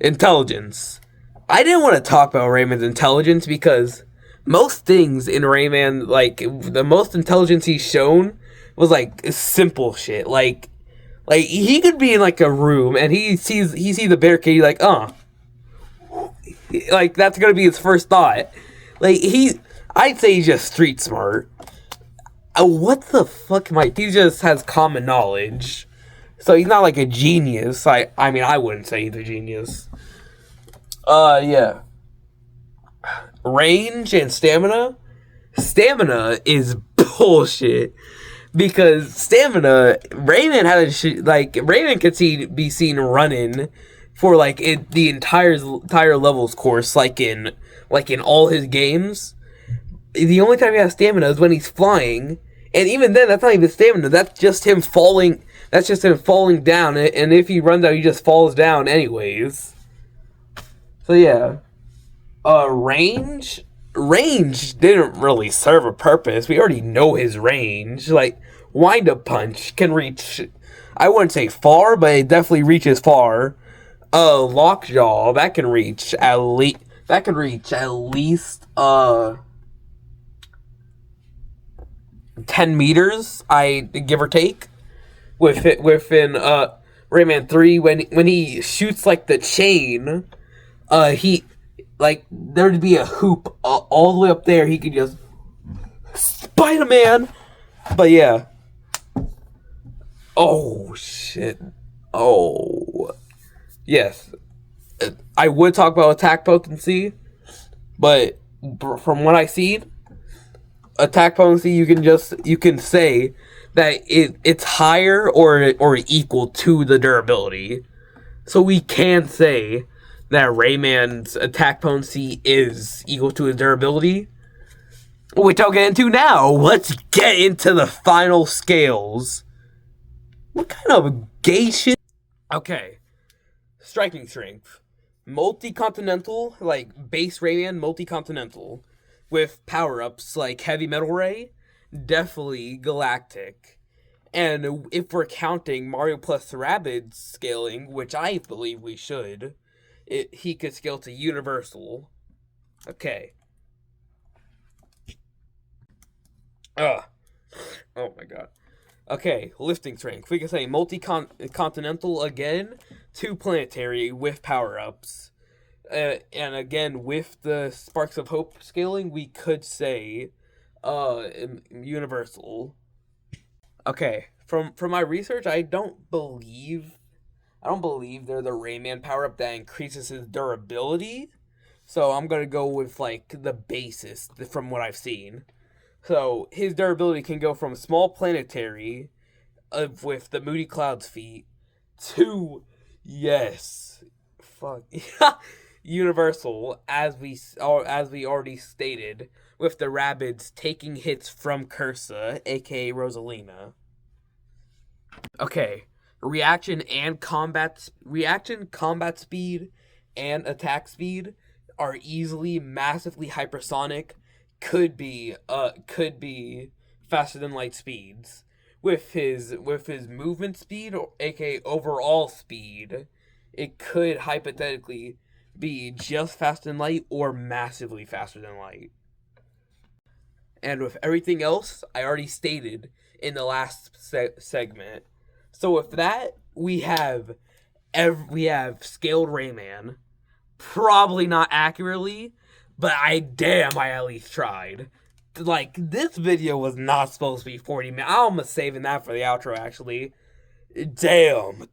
Intelligence. I didn't want to talk about Rayman's intelligence because most things in Rayman, like, the most intelligence he's shown was like simple shit. Like he could be in like a room and he sees the barricade, he's like, like, that's gonna be his first thought. Like, I'd say he's just street smart. What the fuck am I? He just has common knowledge. So he's not like a genius. I mean, I wouldn't say he's a genius. Yeah. Range and stamina. Stamina is bullshit. Because stamina, Rayman Rayman could be seen running for like the entire levels course, like in all his games. The only time he has stamina is when he's flying, and even then, that's not even stamina. That's just him falling. That's just him falling down, and if he runs out, he just falls down anyways. So yeah, range didn't really serve a purpose. We already know his range. Like, Wind Up Punch can reach, I wouldn't say far, but it definitely reaches far. Lockjaw, that can reach at least 10 meters, I give or take. Within Rayman 3, when he shoots like the chain, he, like, there'd be a hoop all the way up there. He could just Spider-Man. But yeah. Oh shit. Oh yes. I would talk about attack potency, but from what I see, attack potency, you can say that it's higher or equal to the durability. So we can say that Rayman's attack potency is equal to his durability, which I'll get into now. Let's get into the final scales. What kind of gay shit? Okay. Striking strength. Multi-continental, like base Rayman, multi-continental. With power-ups like Heavy Metal Ray, definitely galactic. And if we're counting Mario plus Rabbids scaling, which I believe we should, he could scale to Universal. Okay. Oh my god. Okay, lifting strength. We can say multi-continental again, 2 planetary with power-ups. And again, with the Sparks of Hope scaling, we could say universal. Okay, from my research, I don't believe they're the Rayman power-up that increases his durability. So I'm gonna go with like the basis from what I've seen. So his durability can go from small planetary with the Moody Clouds feat to universal as we already stated with the Rabbids taking hits from Cursa, aka Rosalina. Okay, reaction, combat speed, and attack speed are easily massively hypersonic. Could be faster than light speeds. With his movement speed, or aka overall speed, it could hypothetically be just faster than light or massively faster than light. And with everything else I already stated in the last segment. So with that, we have scaled Rayman, probably not accurately, but I at least tried. Like, this video was not supposed to be 40 minutes. I'm almost saving that for the outro, actually. Damn.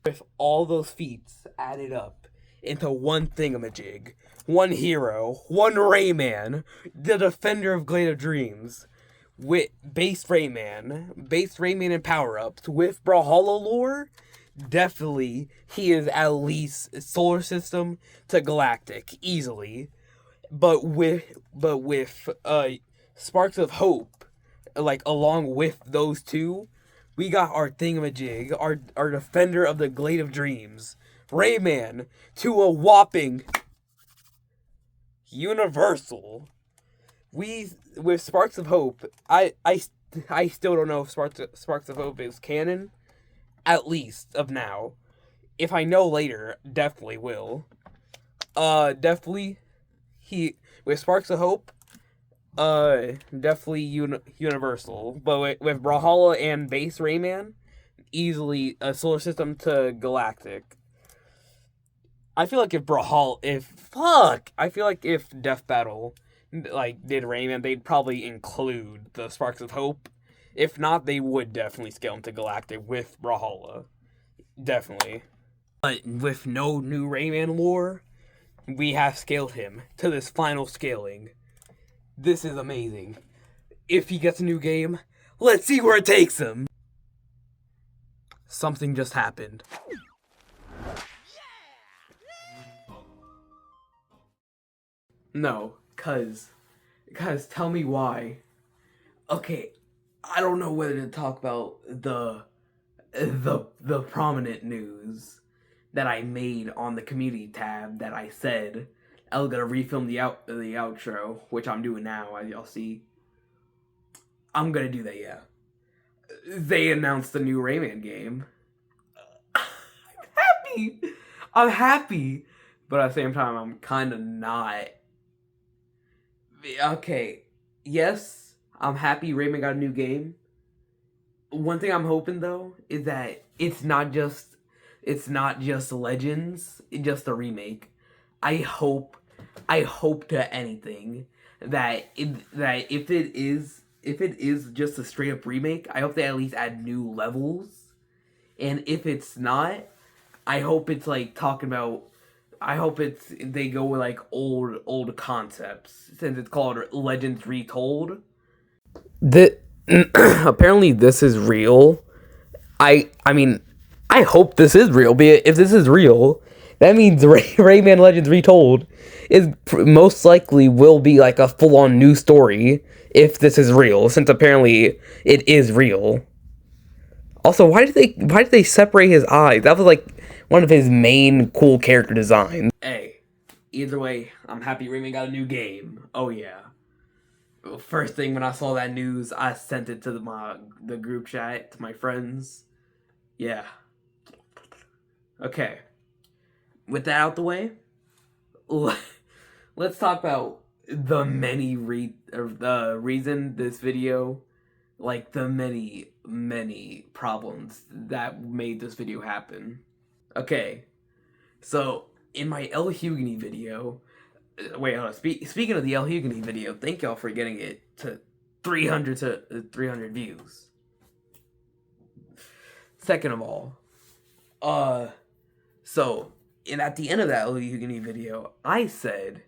With all those feats added up into one thingamajig, one hero, one Rayman, the defender of Glade of Dreams, with base Rayman and power-ups, with Brawlhalla lore, definitely he is at least solar system to galactic, easily. But with Sparks of Hope, like along with those two, we got our thingamajig, our defender of the Glade of Dreams, Rayman, to a whopping universal. With Sparks of Hope, I still don't know if Sparks of Hope is canon, at least of now. If I know later, definitely will. Definitely. With Sparks of Hope, definitely universal. But with Brawlhalla and base Rayman, easily a solar system to galactic. I feel like if Death Battle like did Rayman, they'd probably include the Sparks of Hope. If not, they would definitely scale him to galactic with Brawlhalla. Definitely. But with no new Rayman lore, we have scaled him to this final scaling. This is amazing. If he gets a new game, let's see where it takes him. Something just happened. No, cuz tell me why. Okay, I don't know whether to talk about the prominent news that I made on the community tab that I said I was gonna refilm the outro, which I'm doing now, as y'all see. I'm gonna do that, yeah. They announced the new Rayman game. I'm happy, but at the same time, I'm kind of not. Okay, yes, I'm happy Rayman got a new game. One thing I'm hoping though is that it's not just Legends, it's just a remake. I hope to anything that if it is just a straight up remake, I hope they at least add new levels. And if it's not, I hope it's like talking about. I hope they go with like old concepts, since it's called Legends Retold. Apparently this is real. I mean, I hope this is real. But if this is real, that means Rayman Legends Retold is most likely will be like a full-on new story if this is real, since apparently it is real. Also, why did they separate his eyes? That was like one of his main cool character designs. Hey, either way, I'm happy Rayman got a new game. Oh yeah. First thing when I saw that news, I sent it to the group chat to my friends. Yeah. Okay. With that out the way, let's talk about the reason this video, like the many problems that made this video happen. Okay. So in my El Hugany video, wait, hold on. Speaking of the El Hugany video, thank y'all for getting it to 300 views. Second of all, so at the end of that El Hugany video, I said,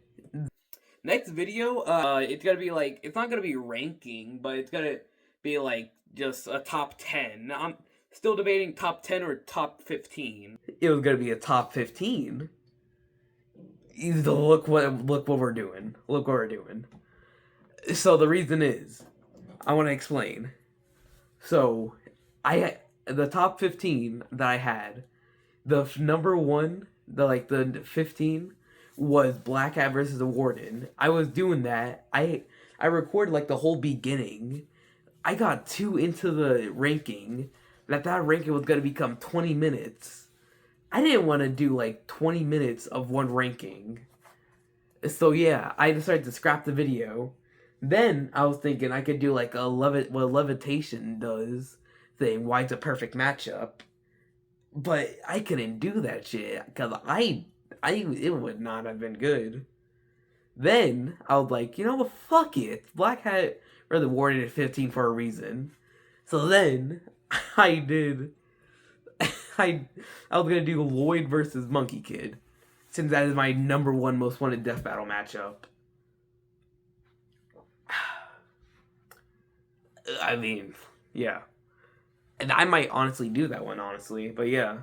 next video, it's gonna be like, it's not gonna be ranking, but it's gonna be like just a top 10. I'm still debating top 10 or top 15. It was gonna be a top 15. Look what we're doing. Look what we're doing. So the reason is, I want to explain. So the top 15 that I had, the number one, the 15 was Black Hat versus the Warden. I was doing that. I recorded like the whole beginning. I got too into the ranking that ranking was gonna become 20 minutes. I didn't want to do like 20 minutes of one ranking. So yeah, I decided to scrap the video. Then I was thinking I could do like what Levitation does thing, why it's a perfect matchup. But I couldn't do that shit because it would not have been good. Then I was like, you know what, fuck it. Black Hat or the Warden at 15 for a reason. So then I did. I was gonna do Lloyd versus Monkey Kid, since that is my number one most wanted death battle matchup. I mean, yeah. And I might honestly do that one, honestly, but yeah.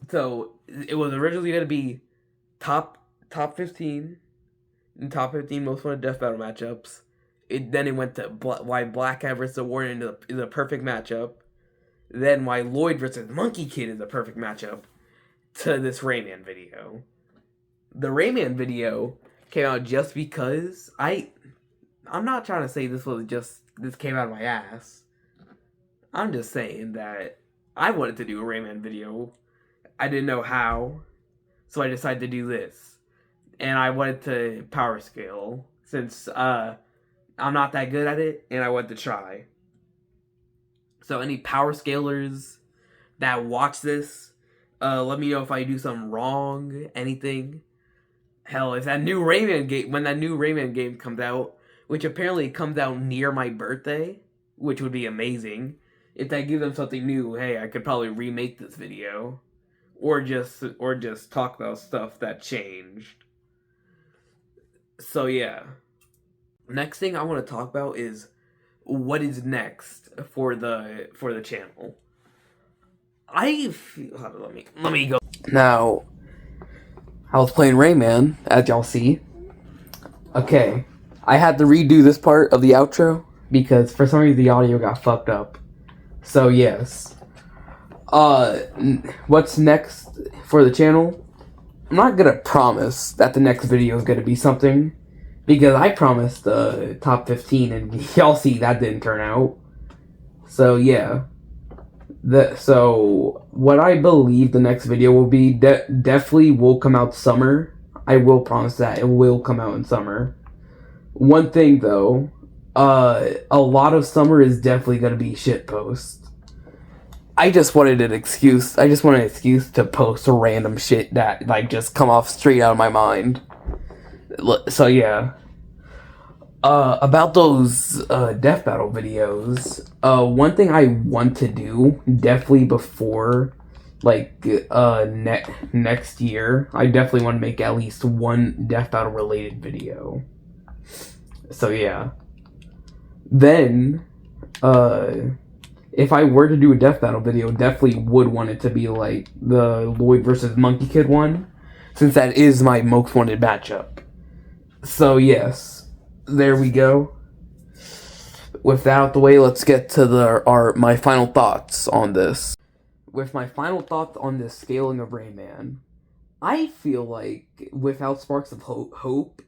So it was originally gonna be top 15 and top 15 most wanted death battle matchups. Then it went to why Black Hat versus the Warden is a perfect matchup. Then why Lloyd versus Monkey Kid is a perfect matchup to this Rayman video. The Rayman video came out just because I'm not trying to say this came out of my ass. I'm just saying that I wanted to do a Rayman video. I didn't know how, so I decided to do this. And I wanted to power scale since I'm not that good at it, and I wanted to try. So any power scalers that watch this, let me know if I do something wrong, anything. Hell, if when that new Rayman game comes out, which apparently comes out near my birthday, which would be amazing. If that gives them something new, hey, I could probably remake this video. Or just talk about stuff that changed. So yeah. Next thing I want to talk about is what is next for the channel. Let me go. Now, I was playing Rayman, as y'all see. Okay, I had to redo this part of the outro because for some reason the audio got fucked up. So yes, what's next for the channel? I'm not gonna promise that the next video is gonna be something, because I promised the top 15 and y'all see that didn't turn out. So yeah, so what I believe the next video will be definitely will come out summer. I will promise that it will come out in summer. One thing though, a lot of summer is definitely gonna be shitpost. I just wanted an excuse to post random shit that like just come off straight out of my mind. So yeah. About those death battle videos, one thing I want to do definitely before like next year, I definitely want to make at least one death battle related video. So yeah. Then if I were to do a death battle video, definitely would want it to be like the Lloyd versus Monkey Kid one, since that is my most wanted matchup. So yes, there we go. With that out the way, let's get to my final thoughts on this. With my final thoughts on this scaling of Rayman, I feel like without sparks of hope,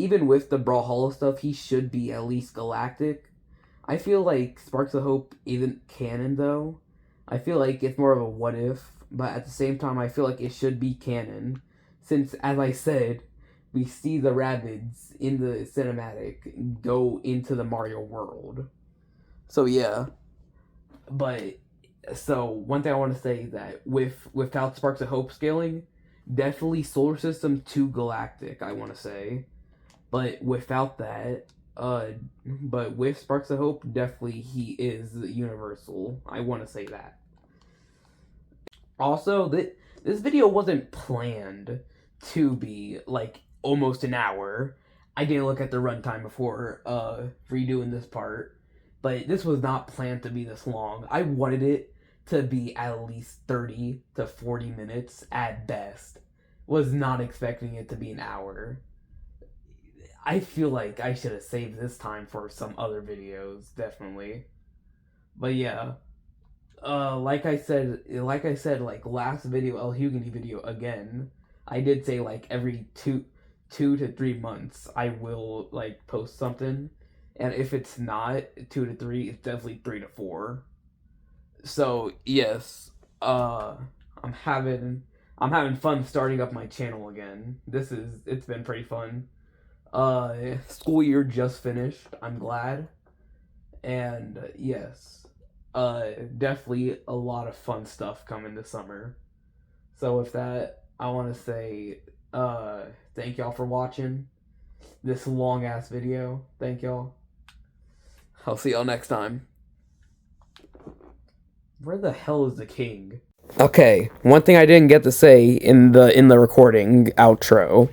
even with the Brawlhalla stuff, he should be at least galactic. I feel like Sparks of Hope isn't canon, though. I feel like it's more of a what if, but at the same time, I feel like it should be canon. Since, as I said, we see the Rabbids in the cinematic go into the Mario world. So, yeah. But, so, one thing I want to say is that without Sparks of Hope scaling, definitely Solar System to Galactic, I want to say. But without that, but with Sparks of Hope, definitely he is universal. I want to say that. Also, this video wasn't planned to be, like, almost an hour. I didn't look at the runtime before, redoing this part. But this was not planned to be this long. I wanted it to be at least 30 to 40 minutes at best. Was not expecting it to be an hour. I feel like I should have saved this time for some other videos, definitely. But yeah, like I said, like last video, El Hugany video again, I did say like every two to 3 months I will like post something, and if it's not 2 to 3, it's definitely 3 to 4. So yes, I'm having fun starting up my channel again. It's been pretty fun. School year just finished. I'm glad. And yes, definitely a lot of fun stuff coming this summer. So with that, I want to say, thank y'all for watching this long ass video. Thank y'all. I'll see y'all next time. Where the hell is the king? Okay, one thing I didn't get to say in the recording outro.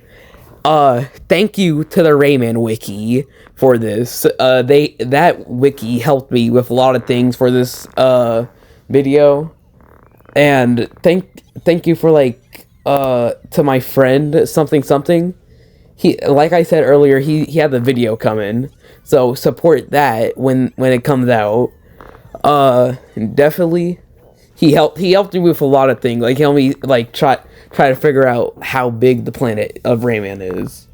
Thank you to the Rayman wiki for this. That wiki helped me with a lot of things for this video. And thank you for like to my friend something. He, like I said earlier, he had the video coming. So support that when it comes out. Definitely he helped me with a lot of things. Like he helped me like try to figure out how big the planet of Rayman is.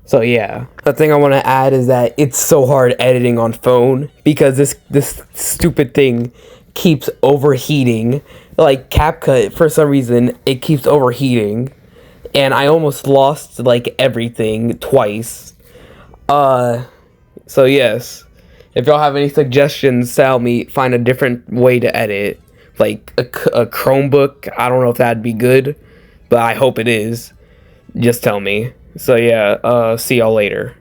So yeah. The thing I want to add is that it's so hard editing on phone because this stupid thing keeps overheating. Like CapCut, for some reason, it keeps overheating. And I almost lost like everything twice. So yes. If y'all have any suggestions, tell me, find a different way to edit. Like a Chromebook, I don't know if that'd be good, but I hope it is. Just tell me. So yeah, see y'all later.